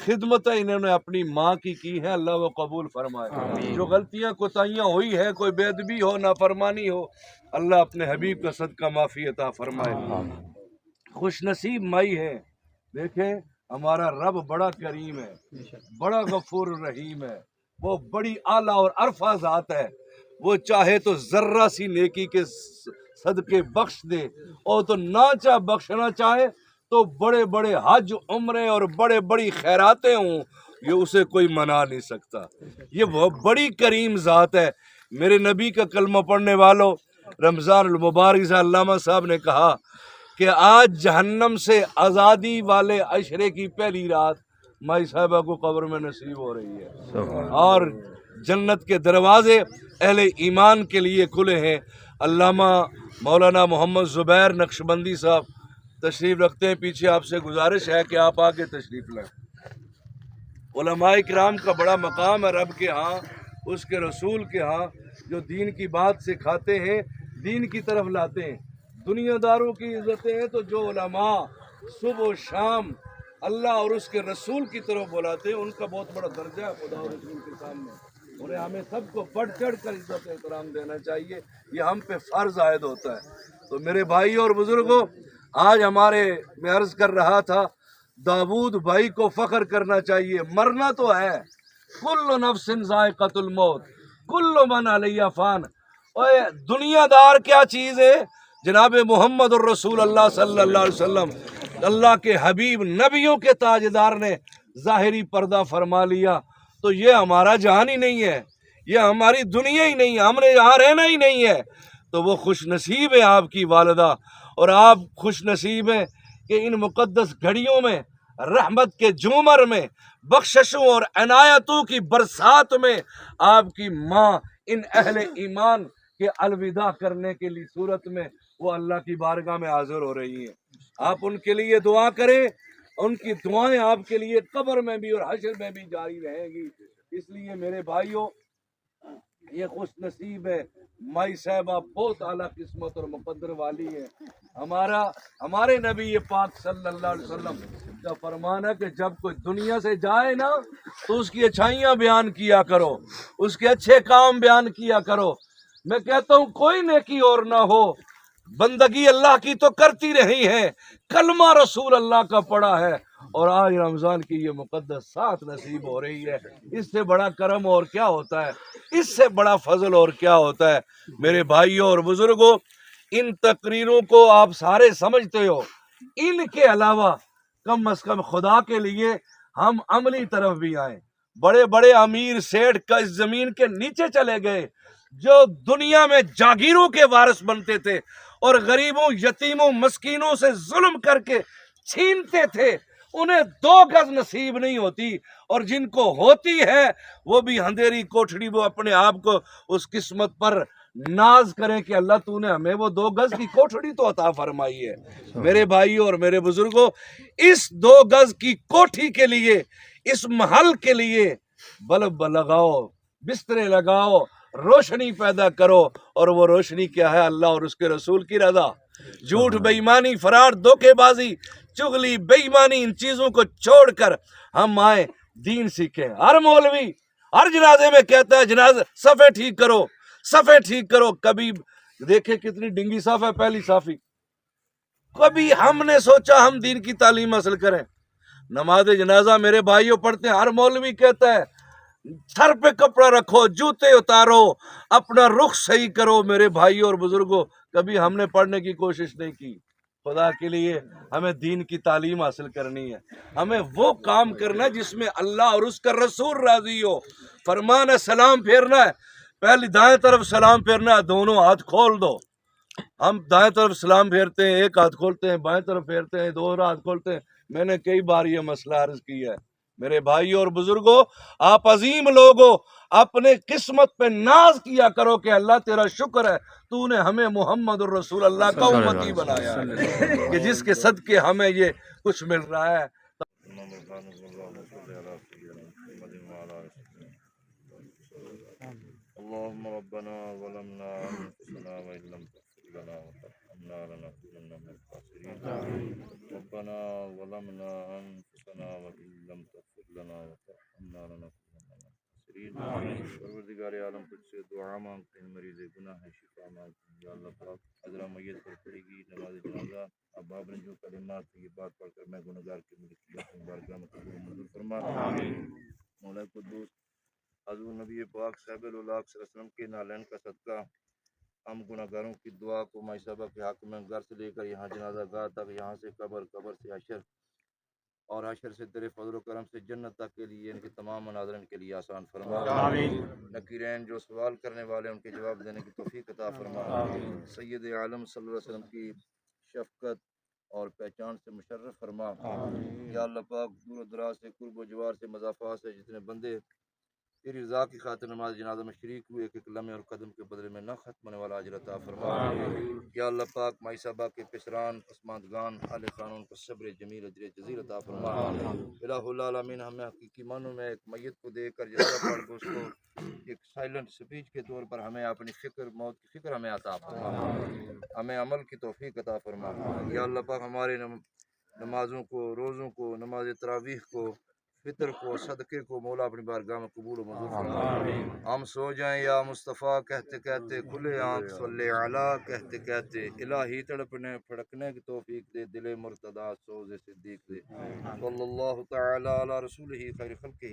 خدمتیں انہوں نے اپنی ماں کی ہیں، اللہ وہ قبول فرمائے۔ جو غلطیاں کوتاہیاں ہوئی ہیں، کوئی بے ادبی ہو، نافرمانی ہو، اللہ اپنے حبیب کا صدقہ معافی عطا فرمائے۔ خوش نصیب مائی ہے، دیکھیں ہمارا رب بڑا کریم ہے، بڑا غفور رحیم ہے، وہ بڑی اعلیٰ اور عرفہ ذات ہے۔ وہ چاہے تو ذرہ سی نیکی کے صدقے بخش دے، اور تو نہ چاہ بخشنا چاہے تو بڑے بڑے حج عمرے اور بڑے بڑی خیراتیں ہوں، یہ اسے کوئی منا نہیں سکتا۔ یہ وہ بڑی کریم ذات ہے۔ میرے نبی کا کلمہ پڑھنے والوں، رمضان المبارک سے علامہ صاحب نے کہا کہ آج جہنم سے آزادی والے عشرے کی پہلی رات مائی صاحبہ کو قبر میں نصیب ہو رہی ہے، اور جنت کے دروازے اہل ایمان کے لیے کھلے ہیں۔ علامہ مولانا محمد زبیر نقشبندی صاحب تشریف رکھتے ہیں پیچھے، آپ سے گزارش ہے کہ آپ آگے تشریف لائیں۔ علماء کرام کا بڑا مقام ہے رب کے ہاں، اس کے رسول کے ہاں، جو دین کی بات سکھاتے ہیں، دین کی طرف لاتے ہیں۔ دنیا داروں کی عزتیں ہیں تو جو علماء صبح و شام اللہ اور اس کے رسول کی طرف بلاتے ہیں، ان کا بہت بڑا درجہ ہے خدا اور رسول کے سامنے۔ انہیں ہمیں سب کو بڑھ چڑھ کر عزت و احترام دینا چاہیے، یہ ہم پہ فرض عائد ہوتا ہے۔ تو میرے بھائی اور بزرگوں، آج میں عرض کر رہا تھا، داود بھائی کو فخر کرنا چاہیے، مرنا تو ہے، کل نفس ذائقۃ الموت، کل من علیہ فان۔ اوے دنیا دار کیا چیز ہے؟ جناب محمد الرسول اللہ صلی اللہ علیہ وسلم، اللہ کے حبیب، نبیوں کے تاجدار نے ظاہری پردہ فرما لیا، تو یہ ہمارا جہان ہی نہیں ہے، یہ ہماری دنیا ہی نہیں ہے، ہم نے یہاں رہنا ہی نہیں ہے۔ تو وہ خوش نصیب ہے آپ کی والدہ، اور آپ خوش نصیب ہیں کہ ان مقدس گھڑیوں میں، رحمت کے جومر میں، بخششوں اور عنایتوں کی برسات میں آپ کی ماں ان اہل ایمان کے الوداع کرنے کے لیے صورت میں وہ اللہ کی بارگاہ میں حاضر ہو رہی ہیں۔ آپ ان کے لیے دعا کریں، ان کی دعائیں آپ کے لیے قبر میں بھی اور حشر میں بھی جاری رہیں گی۔ اس لیے میرے بھائیوں، یہ خوش نصیب ہے، مائی صاحبہ بہت اعلیٰ قسمت اور مقدر والی ہے۔ ہمارے نبی پاک صلی اللہ علیہ وسلم کا فرمان ہے کہ جب کوئی دنیا سے جائے نا تو اس کی اچھائیاں بیان کیا کرو، اس کے اچھے کام بیان کیا کرو۔ میں کہتا ہوں کوئی نیکی اور نہ ہو، بندگی اللہ کی تو کرتی رہی ہے، کلمہ رسول اللہ کا پڑا ہے، اور آج رمضان کی یہ مقدس سات نصیب ہو رہی ہے۔ اس سے بڑا کرم اور کیا ہوتا ہے، اس سے بڑا فضل اور کیا ہوتا ہے؟ میرے بھائیوں اور بزرگوں، ان تقریروں کو آپ سارے سمجھتے ہو، ان کے علاوہ کم از کم خدا کے لیے ہم عملی طرف بھی آئیں۔ بڑے بڑے امیر سیٹھ کا اس زمین کے نیچے چلے گئے، جو دنیا میں جاگیروں کے وارث بنتے تھے اور غریبوں، یتیموں، مسکینوں سے ظلم کر کے چھینتے تھے، انہیں 2 گز نصیب نہیں ہوتی، اور جن کو ہوتی ہے وہ بھی اندھیری کوٹھڑی، وہ اپنے آپ کو اس قسمت پر ناز کریں کہ اللہ تو نے ہمیں وہ 2 گز کی کوٹھڑی تو عطا فرمائی ہے۔ میرے بھائیوں اور میرے بزرگوں، اس 2 گز کی کوٹھی کے لیے، اس محل کے لیے بلب لگاؤ، بسترے لگاؤ، روشنی پیدا کرو، اور وہ روشنی کیا ہے؟ اللہ اور اس کے رسول کی رضا۔ جھوٹ، بے ایمانی، فرار، دھوکے بازی، چغلی، بے ایمانی، ان چیزوں کو چھوڑ کر ہم آئیں، دین سیکھیں۔ ہر مولوی ہر جنازے میں کہتا ہے جنازہ صفے ٹھیک کرو، صفے ٹھیک کرو۔ کبھی دیکھیں کتنی ڈنگی صف ہے پہلی صافی، کبھی ہم نے سوچا ہم دین کی تعلیم حاصل کریں؟ نماز جنازہ میرے بھائیوں پڑھتے ہیں، ہر مولوی کہتا ہے سر پہ کپڑا رکھو، جوتے اتارو، اپنا رخ صحیح کرو۔ میرے بھائیوں اور بزرگوں، کبھی ہم نے پڑھنے کی کوشش نہیں کی۔ خدا کے لیے ہمیں دین کی تعلیم حاصل کرنی ہے، ہمیں وہ کام کرنا ہے جس میں اللہ اور اس کا رسول راضی ہو۔ فرمان ہے سلام پھیرنا ہے، پہلی دائیں طرف سلام پھیرنا ہے، دونوں ہاتھ کھول دو۔ ہم دائیں طرف سلام پھیرتے ہیں، ایک ہاتھ کھولتے ہیں، بائیں طرف پھیرتے ہیں، 2 ہاتھ کھولتے ہیں۔ میں نے کئی بار یہ مسئلہ عرض کیا ہے۔ میرے بھائیوں اور بزرگوں، آپ عظیم لوگوں، اپنے قسمت پہ ناز کیا کرو کہ اللہ تیرا شکر ہے تو نے ہمیں محمد الرسول اللہ کا امتی بنایا ہے، کہ جس کے صدقے ہمیں یہ کچھ مل رہا ہے۔ اللهم ربنا ظلمنا انفسنا وان لم تغفر لنا وترحمنا لنكونن من الخاسرين ربنا ظلمنا انفسنا وان لم تغفر انا لنکونن من الخاسرین پروردگار عالم تجھ سے دعا مانگتے ہیں مریض گناہ ہے شفا مانگتے ہیں یا اللہ پاک حضرہ میت پر پڑے گی نماز جنازہ اب آپ نے جو کلمات یہ بات پڑھ کر میں گنہگار کے ملک کی اپنی بارگاہ میں قبول منظور فرما مولا قدوس حضور نبی پاک صاحب الولاق صلی اللہ علیہ وسلم کے نالین کا صدقہ ہم گناہگاروں کی دعا کو مائی صاحبہ کے حق میں گھر سے لے کر یہاں جنازہ گاہ تک یہاں سے قبر سے حشر اور حشر سے تیرے فضل و کرم سے جنت تک کے لیے ان کے تمام مناظرین کے لیے آسان فرما نکیرین جو سوال کرنے والے ان کے جواب دینے کی توفیق عطا فرما سید عالم صلی اللہ علیہ وسلم کی شفقت اور پہچان سے مشرف فرما یا اللہ پاک دور و دراز سے قرب و جوار سے مضافات سے جتنے بندے تیری رضا کی خاطر نماز جنازہ میں شریک ہوئے ایک ایک لمحے اور قدم کے بدلے میں نہ ختم ہونے والا اجر عطا فرما یا اللہ پاک مائی صاحبہ کے پسران پسماندگان اہل خانون کو صبر جمیل اجر جزیل عطا فرما الہ العالمین ہمیں حقیقی معنوں میں ایک میت کو دیکھ کر جنازہ پڑھ کے اس کو ایک سائلنٹ سپیچ کے طور پر ہمیں اپنی موت کی فکر ہمیں عطا فرما ہمیں عمل کی توفیق عطا فرما یا اللہ پاک ہمارے نمازوں کو روزوں کو نماز تراویح کو فطر کو صدقے کو مولا اپنی بارگاہ میں قبول و منظور فرما ہم سو جائیں یا مصطفیٰ کہتے کہتے کھلے آنکھ صلی علی کہتے کہتے الہی تڑپنے پھڑکنے کی توفیق دے دل مرتضی سوز صدیق دے صلی اللہ تعالی علی رسولہ خیر خلقہ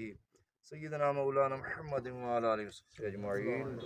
سیدنا مولانا محمد وعلی آلہ وصحبہ اجمعین